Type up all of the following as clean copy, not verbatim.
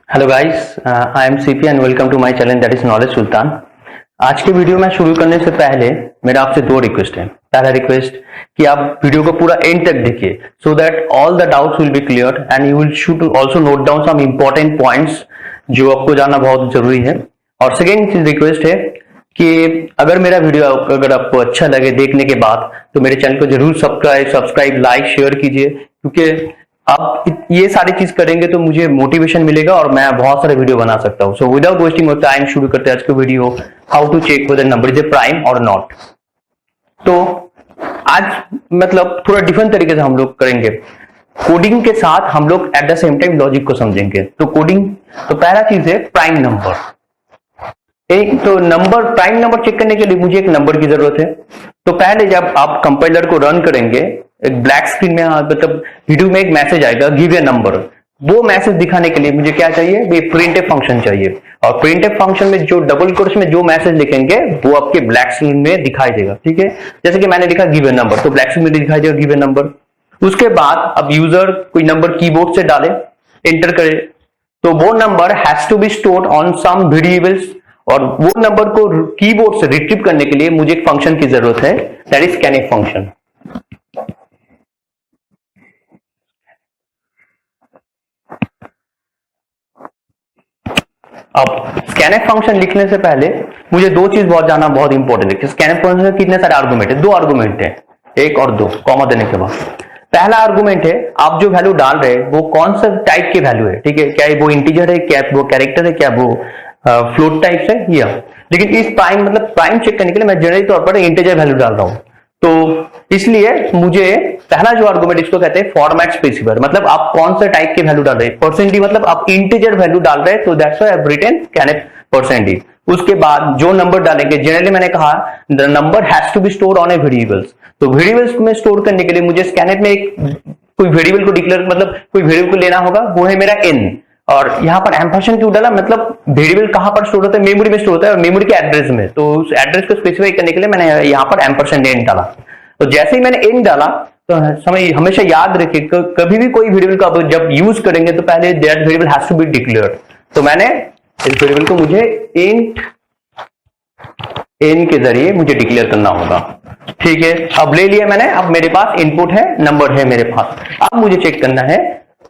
Hello guys, I am CP and welcome to my channel that is knowledge Sultan. आज के video में शुरू करने से पहले मेरा आपसे दो रिक्वेस्ट है। पहला रिक्वेस्ट कि आप वीडियो को पूरा एंड तक देखिए so that all the doubts will be clear and you will should also note down some important points जो आपको जानना बहुत जरूरी है। और सेकेंड रिक्वेस्ट है कि अगर मेरा वीडियो अगर आपको अच्छा लगे देखने के बाद तो मेरे चैनल को जरूर सब्सक्राइब लाइक शेयर कीजिए, क्योंकि आप ये सारी चीज करेंगे तो मुझे मोटिवेशन मिलेगा और मैं बहुत सारे वीडियो बना सकता हूँ। So without wasting your time शुरू करते हैं आज का video, how to check whether number is a prime और नॉट। तो आज मतलब थोड़ा डिफरेंट तरीके से हम लोग करेंगे। कोडिंग के साथ हम लोग at the same time logic को समझेंगे। तो कोडिंग, तो पहला चीज है प्राइम नंबर। एक तो नंबर, प्राइम नंबर चेक करने के लिए मुझे एक नंबर की जरूरत है। तो पहले जब आप कंपाइलर को रन करेंगे, एक ब्लैक स्क्रीन में मतलब वीडियो में एक मैसेज आएगा गिव ए नंबर। वो मैसेज दिखाने के लिए मुझे क्या चाहिए, ये प्रिंटफ फंक्शन चाहिए। और प्रिंटफ फंक्शन में जो डबल कोट्स में जो मैसेज लिखेंगे वो आपके ब्लैक स्क्रीन में दिखाई देगा। ठीक है, जैसे कि मैंने लिखा गिव ए नंबर, तो ब्लैक स्क्रीन में दिखाई देगा गिव ए नंबर। उसके बाद अब यूजर कोई नंबर कीबोर्ड से डाले, एंटर करे, तो वो number has to be stored on some variables. और वो नंबर को कीबोर्ड से रिट्रीव करने के लिए मुझे एक फंक्शन की जरूरत है, दैट इज स्कैनफ फंक्शन। अब स्कैनफ फंक्शन लिखने से पहले मुझे दो चीज बहुत जानना बहुत इंपॉर्टेंट है कि स्कैनफ फंक्शन में कितने सारे आर्गुमेंट है। दो आर्गुमेंट है, एक और दो, कॉमा देने के बाद। पहला आर्गुमेंट है आप जो वैल्यू डाल रहे हैं वो कौन सा टाइप के वैल्यू है। ठीक है, क्या वो इंटीजर है, क्या वो कैरेक्टर है, क्या वो फ्लोट टाइप से, या लेकिन इस प्राइम मतलब प्राइम चेक करने के लिए मैं जनरली तौर पर इंटीजर वैल्यू डाल रहा हूं। तो इसलिए मुझे पहला जो आर्गुमेंट इसको कहते हैं फॉर्मेट स्पेसिफायर, मतलब आप कौन सा टाइप के वैल्यू डाल रहे हैं। परसेंट मतलब आप इंटीजर वैल्यू डाल रहे हैं, तो that's why I have written scanf percent. उसके बाद जो नंबर डालेंगे, जनरली मैंने कहा the number has to be stored on a variables. तो वेरिएबल्स में स्टोर करने के लिए मुझे स्कैनफ में एक कोई वेरिएबल को डिक्लेयर मतलब कोई वेरिएबल को लेना होगा, वो है मेरा n। और यहाँ पर एम्परसेंड क्यों डाला, मतलब वेरिएबल कहां पर स्टोर होता है, मेमोरी में स्टोर होता है, और मेमोरी के एड्रेस में। तो उस एड्रेस को स्पेसिफाई करने के लिए मैंने यहाँ पर एम्परसेंड n डाला। तो जैसे ही मैंने n डाला तो समय हमेशा याद रखिए कभी भी कोई वेरिएबल का जब यूज करेंगे तो पहले that variable has to be declared. तो मैंने इस वेरिएबल को मुझे इंट n के जरिए मुझे डिक्लेयर करना होगा। ठीक है, अब ले लिया मैंने, अब मेरे पास इनपुट है, नंबर है मेरे पास। अब मुझे चेक करना है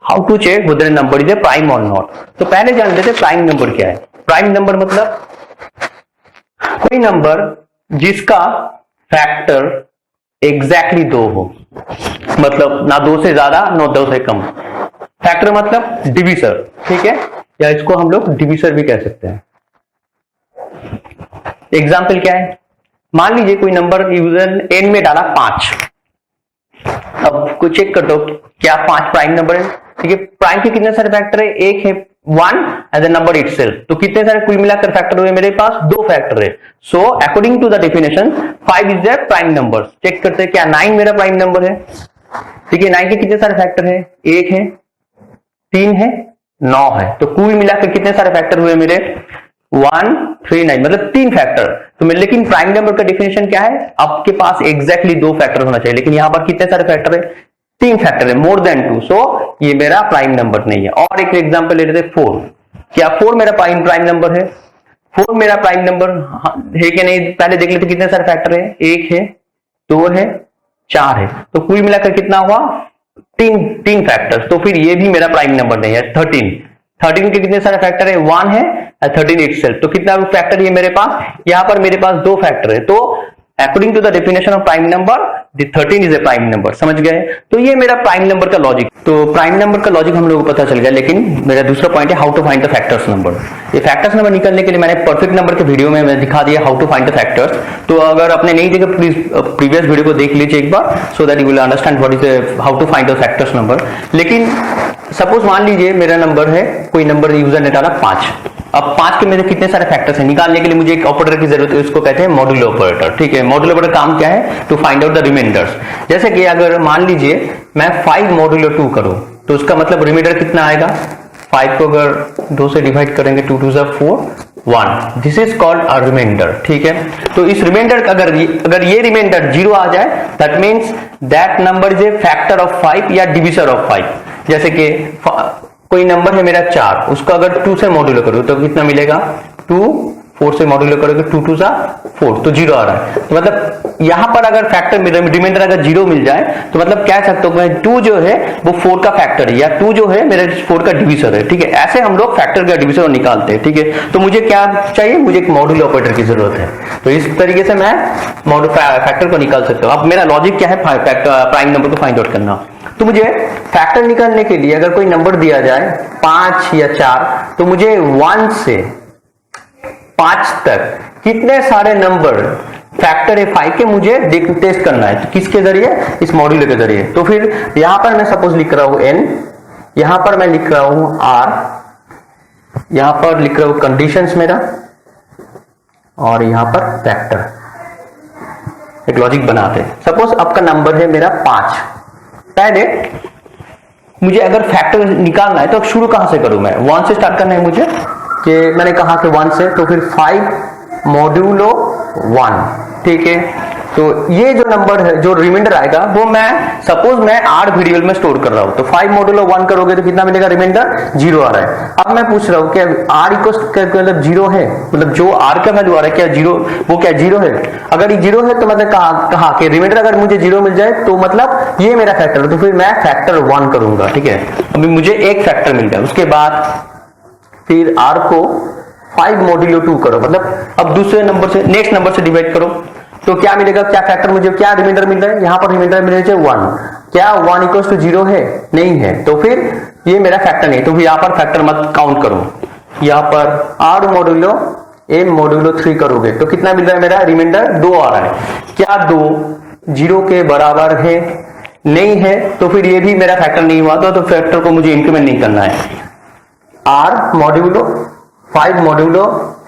how to check whether number is a prime और नॉट। तो पहले जान लेते प्राइम नंबर क्या है। प्राइम नंबर मतलब कोई नंबर जिसका फैक्टर एग्जैक्टली 2 हो, मतलब ना 2 से ज्यादा ना 2 से कम। फैक्टर मतलब डिविजर, ठीक है, या इसको हम लोग डिविजर भी कह सकते हैं। एग्जाम्पल क्या है, मान लीजिए कोई नंबर यूजर n में डाला 5। अब को चेक कर दो क्या 5 प्राइम नंबर है। ठीक है, प्राइम के कितने सारे फैक्टर है, एक है 1 एज ए नंबर इटसेल्फ। तो कितने सारे कुल मिलाकर फैक्टर हुए, मेरे पास 2 फैक्टर है। So according to the definition 5 is the prime number. Check करते हैं क्या 9 मेरा प्राइम नंबर है। ठीक है, 9 के कितने सारे फैक्टर है, 1 है, 3 है, 9 है। तो कुल मिलाकर कितने सारे फैक्टर हुए मेरे 1 3 9, मतलब 3 फैक्टर। तो मैं लेकिन प्राइम नंबर का डेफिनेशन क्या है, आपके पास एग्जैक्टली 2 फैक्टर होना चाहिए, लेकिन यहां पर कितने सारे फैक्टर है, 3 फैक्टर है, मोर देन 2। सो ये मेरा प्राइम नंबर नहीं है। और एक एग्जांपल ले लेते 4। क्या 4 मेरा प्राइम नंबर है, 4 मेरा प्राइम नंबर है कि नहीं, पहले देख लेते कितने सारे फैक्टर है, 1 है, 2 है, 4 है। तो कुल मिलाकर कितना हुआ, 3 फैक्टर्स। तो फिर ये भी मेरा प्राइम नंबर नहीं है। 13 के कितने सारे फैक्टर है, 1 है, 13 इटसेल्फ। तो कितना फैक्टर है मेरे पास, यहां पर मेरे पास 2 फैक्टर है। तो according to the definition of prime number 13 is a prime number. समझ गए, तो ये मेरा प्राइम नंबर का लॉजिक। तो प्राइम नंबर का लॉजिक हम लोगों को पता चल गया, लेकिन मेरा दूसरा पॉइंट है how to find the factors number. ये फैक्टर्स नंबर निकालने के लिए मैंने परफेक्ट नंबर के वीडियो में मैं दिखा दिया how to find the factors. तो अगर आपने नहीं देखा प्लीज प्रीवियस वीडियो को देख लीजिए एक बार, so that you will understand what is how to find the factors number. लेकिन सपोज मान लीजिए मेरा नंबर है, कोई नंबर यूजर ने डाला 5। अब 5 के मेरे कितने सारे फैक्टर्स हैं, निकालने के लिए मुझे एक ऑपरेटर की जरूरत है, उसको कहते हैं मॉड्यूलो ऑपरेटर। ठीक है, मॉड्यूलो ऑपरेटर काम क्या है, to find out the remainders. जैसे कि अगर मान लीजिए मैं 5 मॉड्यूलो 2 करूं, तो उसका मतलब रिमाइंडर कितना आएगा, 5 को अगर 2 से डिवाइड करेंगे 2 2 4 1, this is called a remainder. ठीक है, तो इस रिमाइंडर अगर ये रिमाइंडर 0 आ जाए, that means that number is A factor of 5 या डिविजर ऑफ 5। जैसे कि कोई नंबर है मेरा 4, उसको अगर 2 से मॉड्यूलो करूं तो कितना मिलेगा? 2, 4 से मॉड्यूलो करोगे 2 2 सा 4, तो 0 आ रहा है। तो मतलब यहां पर अगर फैक्टर रिमाइंडर अगर 0 मिल जाए तो मतलब कह सकते हो 2 जो है वो 4 का फैक्टर है, या 2 जो है मेरे 4 का डिविजर है, ठीक है। ऐसे हम लोग फैक्टर का डिविजर निकालते हैं, ठीक है। तो मुझे क्या चाहिए? मुझे एक मॉड्यूलो ऑपरेटर की जरूरत है। तो इस तरीके से मैं फैक्टर को निकाल सकता हूं। अब मेरा लॉजिक क्या है? प्राइम नंबर को फाइंड आउट करना। तो मुझे फैक्टर निकालने के लिए अगर कोई नंबर दिया जाए 5 या 4, तो मुझे 1 से 5 तक कितने सारे नंबर फैक्टर है 5 के मुझे टेस्ट करना है। तो किसके जरिए? इस मॉड्यूलो के जरिए। तो फिर यहां पर मैं सपोज लिख रहा हूं n, यहां पर मैं लिख रहा हूं r, यहां पर लिख रहा हूं कंडीशंस मेरा, और यहां पर फैक्टर। एक लॉजिक बनाते हैं। सपोज आपका नंबर है मेरा 5। पहले मुझे अगर फैक्टर निकालना है तो शुरू कहां से करूं? मैं 1 से स्टार्ट करना है मुझे, कि मैंने कहा कि 1 से, तो फिर 5 मॉड्यूलो 1, ठीक है। तो ये जो नंबर है, जो रिमाइंडर आएगा वो मैं सपोज मैं r वेरिएबल में स्टोर कर रहा हूं, तो 5 मॉड्यूलो 1 करोगे तो कितना मिलेगा? रिमाइंडर 0 आ रहा है। अब मैं पूछ रहा हूं कि r मतलब 0 है, मतलब जो r का वैल्यू आ रहा है क्या 0, वो क्या 0 है? अगर ये 0 है तो मतलब कहा कि रिमाइंडर अगर मुझे 0 मिल जाए तो मतलब ये मेरा फैक्टर है, तो फिर मैं फैक्टर 1 करूंगा, ठीक है। अभी मुझे एक फैक्टर मिल गया। उसके बाद फिर r को 5 मॉड्यूलो 2 करो, मतलब अब दूसरे नंबर से, नेक्स्ट नंबर से डिवाइड करो, तो क्या मिलेगा? क्या फैक्टर मुझे, क्या रिमाइंडर मिल रहा है? यहां पर रिमाइंडर मिल रहा है 1। क्या 1 इक्वल्स टू 0 है? नहीं है, तो फिर ये मेरा फैक्टर नहीं, तो फिर यहां पर फैक्टर मत काउंट करो। यहां पर r मॉड्यूलो m मॉड्यूलो 3 करोगे तो कितना मिल रहा है? मेरा रिमाइंडर 2 आ रहा है। क्या 2 0 के बराबर है? नहीं है, तो फिर ये भी मेरा फैक्टर नहीं हुआ, तो फैक्टर को मुझे इंक्रीमेंट नहीं करना है। r मॉड्यूलो 5 मॉड्यूलो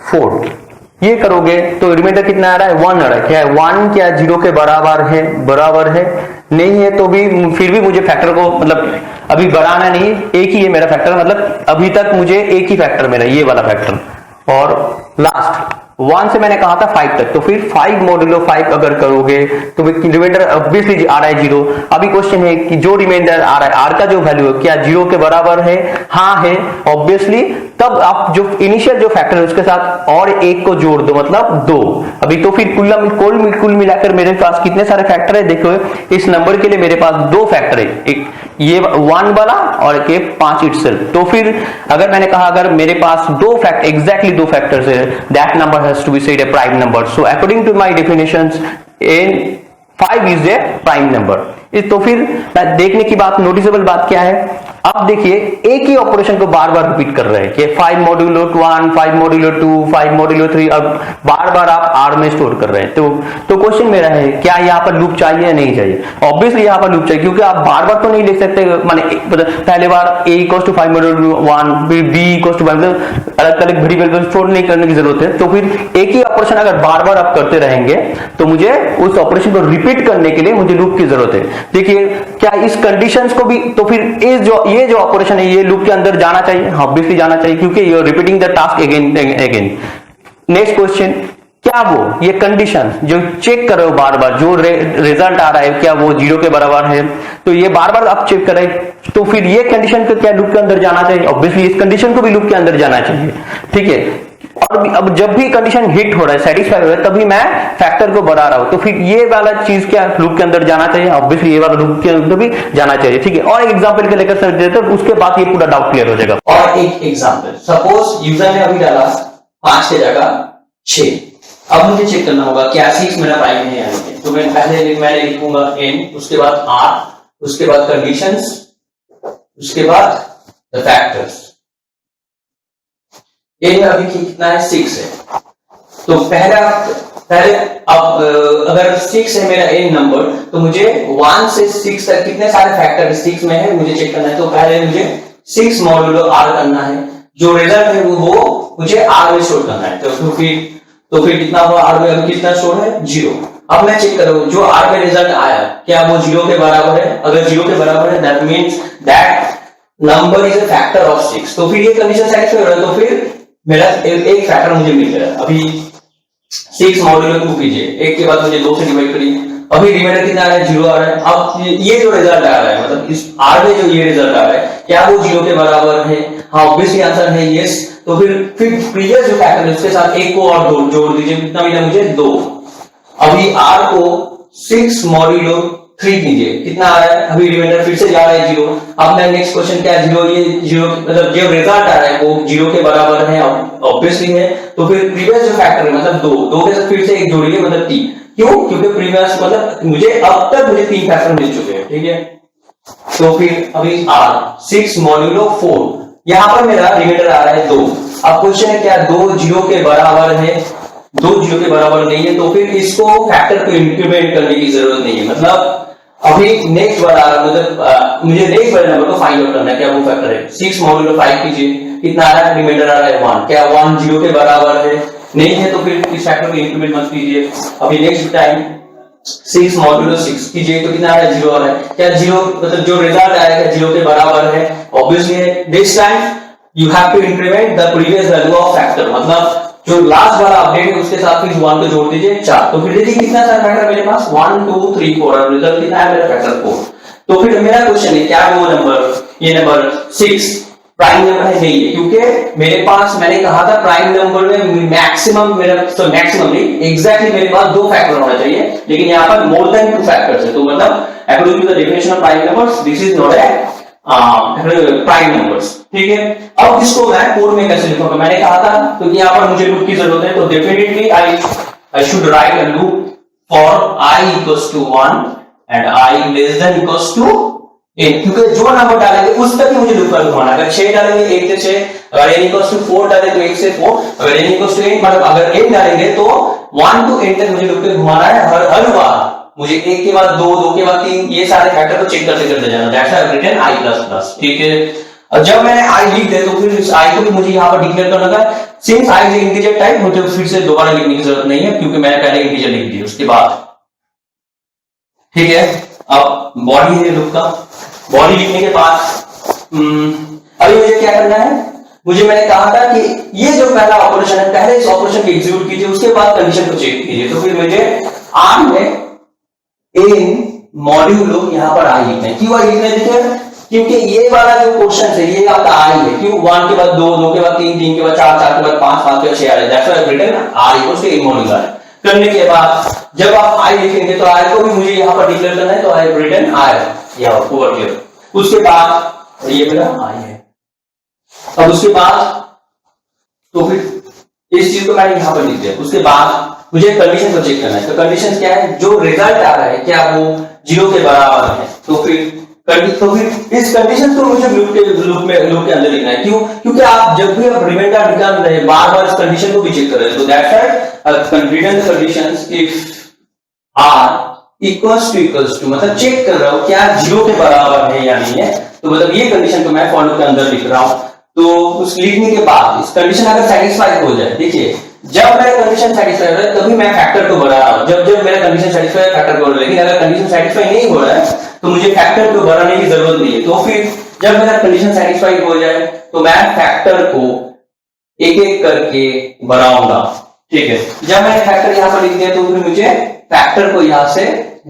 4 ये करोगे तो रिमाइंडर कितना आ रहा है? 1 आ रहा है। क्या है? 1 क्या 0 के बराबर है? बराबर है। नहीं है, तो भी फिर भी मुझे फैक्टर को मतलब अभी बढ़ाना नहीं, एक ही है मेरा फैक्टर, मतलब अभी तक मुझे एक ही फैक्टर मेरा, ये वाला फैक्टर। और लास्ट 1 से मैंने कहा था 5 तक, तो फिर 5 मॉड्यूलो 5 अगर करोगे तो रिमाइंडर ऑब्वियसली आ रहा है 0। अभी क्वेश्चन है कि जो रिमाइंडर आ रहा है r का जो वैल्यू है क्या 0 के बराबर है? हाँ है ऑब्वियसली। तब आप जो इनिशियल जो फैक्टर है उसके साथ और एक को जोड़ दो, मतलब 2। अभी तो फिर कुल मिलाकर मेरे पास कितने सारे फैक्टर है? देखो इस नंबर के लिए मेरे पास 2 फैक्टर है, एक ये 1 वाला और एक 5 इटसेल्फ। तो फिर अगर मैंने कहा अगर मेरे पास 2 फैक्टर, एग्जैक्टली 2 फैक्टर्स है, that number has to be said a prime number. So according to my definitions, in 5 is a prime number. तो फिर देखने की बात, नोटिसेबल बात क्या है? अब देखिए एक ही ऑपरेशन को बार बार रिपीट कर रहे हैं कि 5 मॉड्यूलो 1, 5 मॉड्यूलो 2, 5 मॉड्यूलो 3, अब बार बार आप r में स्टोर कर रहे हैं। तो क्वेश्चन मेरा है क्या यहाँ पर लूप चाहिए या नहीं चाहिए? ऑब्वियसली यहाँ पर लूप चाहिए, क्योंकि आप बार बार तो नहीं लिख सकते, माने पहले बार a इक्वल्स टू 5 मॉड्यूलो 1, फिर b इक्वल्स टू 5, मतलब अलग अलग वेरिएबल को स्टोर नहीं करने की जरूरत है। तो फिर एक ही ऑपरेशन अगर बार बार आप करते रहेंगे तो मुझे उस ऑपरेशन को रिपीट करने के लिए मुझे लूप की जरूरत है। देखिए क्या इस कंडीशंस को भी, तो फिर ये जो ऑपरेशन है ये लूप के अंदर जाना चाहिए? ऑब्वियसली जाना चाहिए, क्योंकि you are repeating the task again again. Next question, क्या वो ये कंडीशन जो चेक कर रहे हो बार बार, जो रिजल्ट आ रहा है क्या वो 0 के बराबर है? तो ये बार बार आप चेक कर रहे हैं, तो फिर ये कंडीशन को क्या लूप के अंदर जाना चाहिए? ऑब्वियसली इस कंडीशन को भी लूप के अंदर जाना चाहिए, ठीक है। और अब जब भी कंडीशन हिट हो रहा है, सेटिस्फाई हो रहा है, तभी मैं फैक्टर को बढ़ा रहा हूं, तो फिर ये वाला चीज क्या लूप के अंदर जाना चाहिए? ऑब्वियसली ये वाला लूप के अंदर भी जाना चाहिए, ठीक है। और एक एग्जांपल के लेकर समझ देते हैं, उसके बाद ये पूरा डाउट क्लियर हो जाएगा। और एक एग्जांपल, सपोज यूजर ने अभी डाला 5 के जगह 6। अब मुझे चेक करना होगा क्या 6 मेरा प्राइम है या नहीं। तो मैं मैंने लिखूंगा n, उसके बाद r, उसके बाद कंडीशंस, उसके बाद द फैक्टर्स। n में अभी कितना है? 6 है। तो पहले अब अगर 6 है मेरा n नंबर, तो मुझे 1 से 6 तक कितने सारे फैक्टर 6 में है मुझे चेक करना है। तो पहले मुझे 6 मॉड्यूलो r करना है, जो रिजल्ट है वो मुझे r में स्टोर करना है। तो फिर कितना हुआ? r में अभी कितना स्टोर है? 0। अब मैं चेक करूं जो r में रिजल्ट आया क्या वो 0 के बराबर है? अगर 0 के बराबर है that means that number is a factor of 6। तो फिर ये कंडीशन सेटिस्फाई हो रहा है, तो फिर मेरा एक फैक्टर मुझे मिल गया। अभी 6 मॉड्यूलो 2 कीजिए, एक के बाद मुझे 2 से डिवाइड करिए, अभी रिमाइंडर कितना आ रहा है, 0 आ रहा है। अब ये जो रिजल्ट आ रहा है, मतलब इस आर में जो ये रिजल्ट आ रहा है, क्या वो 0 के बराबर है? हाँ, ऑब्वियसली आंसर है यस। तो फिर प्रीवियस जो फैक्टर है उसके साथ एक को और जोड़ दीजिए, कितना मिला मुझे 2। अभी आर को 6 मॉड्यूलो 3 कीजिए, कितना आ रहा है? अभी रिमाइंडर फिर से जा रहा है 0। अब मैं नेक्स्ट क्वेश्चन क्या है, 0, ये 0 मतलब जो रिजल्ट आ रहा है वो 0 के बराबर है, ऑब्वियसली है। तो फिर प्रीवियस जो फैक्टर है मतलब 2 के साथ फिर से एक जोड़िए, मतलब 3। क्यों? क्योंकि प्रीवियस मतलब मुझे अब तक मुझे 3 फैक्टर मिल चुके हैं, ठीक है। तो फिर अभी आर 6 मॉड्यूलो 4, यहां पर मेरा रिमाइंडर आ रहा है 2। अब क्वेश्चन है क्या 2 0 के बराबर है? 2 0 के बराबर नहीं है, तो फिर इसको फैक्टर को इंक्रीमेंट करने की जरूरत नहीं है। मतलब अभी नेक्स्ट वाला मतलब मुझे नेक्स्ट वाले नंबर को फाइंड आउट करना है, क्या वो फैक्टर है। 6 मॉड्यूलो 5 कीजिए, कितना आ रहा है? रिमाइंडर आ रहा है 1। क्या 1 0 के बराबर है? नहीं है, तो फिर इस फैक्टर को इंक्रीमेंट मत कीजिए। अभी नेक्स्ट टाइम 6 मॉड्यूलो 6 कीजिए, तो कितना आ रहा है? 0 आ रहा है। क्या 0 मतलब जो रिजल्ट आएगा 0 के बराबर है? ऑब्वियसली है। This time you have to increment the previous value of factor, मतलब जो लास्ट वाला अपडेट है उसके साथ फिर 1 को जोड़ दीजिए 4। तो फिर देखिए कितना सारा फैक्टर मेरे पास 1 2 3 4 और रिजल्ट कितना है मेरा? फैक्टर 4। तो फिर मेरा क्वेश्चन है क्या वो नंबर, ये नंबर 6 प्राइम नंबर है? नहीं है, क्योंकि मेरे पास मैंने कहा था प्राइम नंबर में मैक्सिमम मेरा मैक्सिमम नहीं एग्जैक्टली मेरे पास 2 फैक्टर होना चाहिए, लेकिन यहाँ पर मोर देन 2 फैक्टर्स है। तो मतलब according to the definition of prime numbers this is not a prime numbers, ठीक है। अब इसको मैं कोड में कैसे लिखूंगा? मैंने कहा था क्योंकि यहाँ पर मुझे लूप की जरूरत है, तो definitely I should write a loop for i equals to 1 and i less than equals to 8, क्योंकि जो नंबर डालेंगे उस तक ही मुझे लूप पर घुमाना। अगर 6 डालेंगे 1 से 6, अगर n इक्वल्स टू 4 डालें तो 1 से 4, अगर n इक्वल्स टू 8 मतलब अगर 8 डालेंगे तो 1 to 8 तक मुझे लूप पे घुमाना है। हर बार मुझे 1 के बाद 2 2 के बाद 3 ये सारे फैक्टर को चेक करते जाना। That's why I written i++, ठीक है। और जब मैंने i लिख दिया तो फिर इस i को भी मुझे यहाँ पर डिक्लेयर करना था। Since i is integer type, मुझे फिर से दोबारा लिखने की जरूरत नहीं है क्योंकि मैंने पहले इंटीजर लिख दिया उसके बाद, ठीक है। अब बॉडी है लूप का, बॉडी लिखने के बाद अभी मुझे क्या करना है? मुझे मैंने कहा था कि ये जो पहला ऑपरेशन है, पहले इस ऑपरेशन को एग्जीक्यूट कीजिए, उसके बाद कंडीशन को चेक कीजिए। तो फिर मुझे आर में इन मॉड्यूलो यहां पर आई लिखना है। क्यों आई लिखना है? देखिए क्योंकि ये वाला जो क्वेश्चन है ये आपका आई है। क्यों? 1 के बाद 2 2 के बाद 3 3 के बाद 4 4 के बाद 5 5 के बाद 6 आ रहा है। That's why I written r equals to n modulo i. करने के बाद जब आप आई लिखेंगे तो आई को भी मुझे यहां पर डिक्लेयर करना है, तो आई रिटन आई या ओवर हियर। उसके बाद ये मेरा आई है। अब उसके बाद तो फिर इस चीज को मैंने यहां पर लिख दिया। उसके बाद मुझे कंडीशन को चेक करना है। तो कंडीशन क्या है? जो रिजल्ट आ रहा है क्या वो 0 के बराबर है? तो फिर इस कंडीशन को मुझे लूप के अंदर लिखना है। क्यों? क्योंकि आप जब भी आप रिमाइंडर निकाल रहे हैं बार बार इस कंडीशन को भी चेक कर रहे हैं। तो that's why written the conditions if r equals to मतलब चेक कर रहा हूं क्या 0 के बराबर है या नहीं है। तो मतलब ये कंडीशन को मैं फॉलो के अंदर लिख रहा हूं। तो उस लिखने के बाद इस कंडीशन अगर सेटिस्फाई हो जाए, देखिए जब मेरा कंडीशन सेटिस्फाई हो रहा है तभी मैं फैक्टर को बढ़ा रहा हूं। जब मेरा कंडीशन सेटिस्फाई है फैक्टर को बढ़ा, लेकिन अगर कंडीशन सेटिस्फाई नहीं हो रहा है तो मुझे फैक्टर को बढ़ाने की जरूरत नहीं है। तो फिर जब मेरा कंडीशन सेटिस्फाई हो जाए तो मैं फैक्टर को एक एक करके बढ़ाऊंगा, ठीक है। जब मैंने फैक्टर यहां पर लिख दिया तो फिर मुझे फैक्टर को यहां से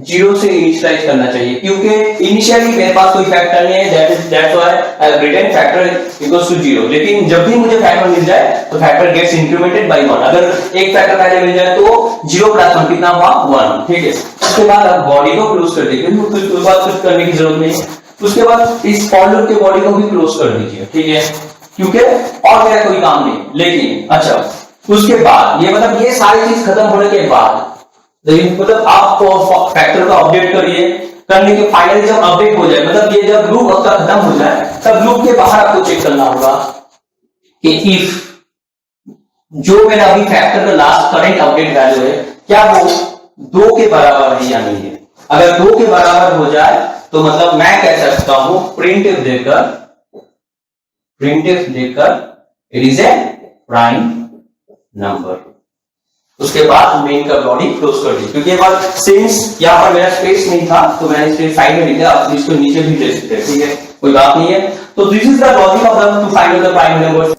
0 से इनिशियलाइज करना चाहिए, क्योंकि इनिशियली मेरे पास कोई फैक्टर नहीं है। That's why I have written factor equals to 0। लेकिन जब भी मुझे फैक्टर मिल जाए तो फैक्टर गेट्स इंक्रीमेंटेड बाय 1। अगर एक फैक्टर पहले मिल जाए तो 0 + 1 कितना हुआ? 1, ठीक है। उसके बाद आप बॉडी को क्लोज कर दीजिए, उसके बाद कुछ करने की जरूरत नहीं है। उसके बाद इस फॉर लूप के बॉडी को भी क्लोज कर दीजिए, ठीक है, क्योंकि और मेरा कोई काम नहीं। लेकिन अच्छा उसके बाद ये मतलब ये सारी चीज खत्म होने के बाद मतलब आप फैक्टर को अपडेट करिए। करने के फाइनली जब अपडेट हो जाए मतलब ये जब लूप आपका खत्म हो जाए तब लूप के बाहर आपको चेक करना होगा कि इफ जो मेरा अभी फैक्टर का लास्ट करंट अपडेट वैल्यू है क्या वो 2 के बराबर है या नहीं है। अगर 2 के बराबर हो जाए तो मतलब मैं कह सकता हूं प्रिंटफ देकर it is a prime number. उसके बाद मेन का बॉडी क्लोज कर दी, क्योंकि बात सिंस यहाँ पर मेरा स्पेस नहीं था तो मैंने इसे साइड में लिखा, आप इसको नीचे भी ले सकते हैं, ठीक है, कोई बात नहीं है। तो this is the logic of the two find the prime numbers.